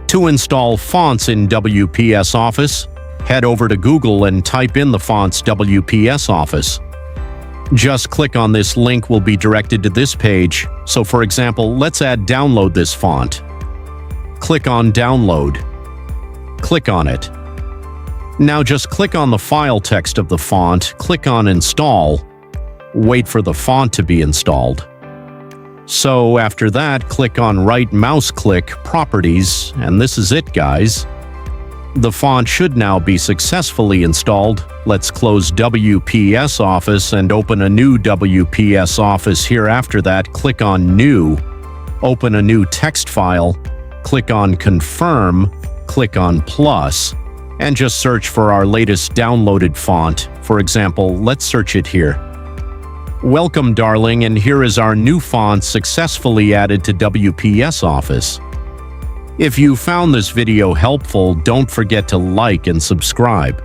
To install fonts in WPS Office, head over to Google and type in the fonts WPS Office. Just click on this link will be directed to this page. So for example, let's download this font. Click on Download. Click on it. Now just click on the file text of the font, click on Install. Wait for the font to be installed. So after that, click on right mouse click Properties, and this is it, guys. The font should now be successfully installed. Let's close WPS Office and open a new WPS Office here. After that, click on New, open a new text file, click on Confirm, click on Plus, and just search for our latest downloaded font. For example, let's search it here. Welcome, darling, and here is our new font successfully added to WPS Office. If you found this video helpful, don't forget to like and subscribe.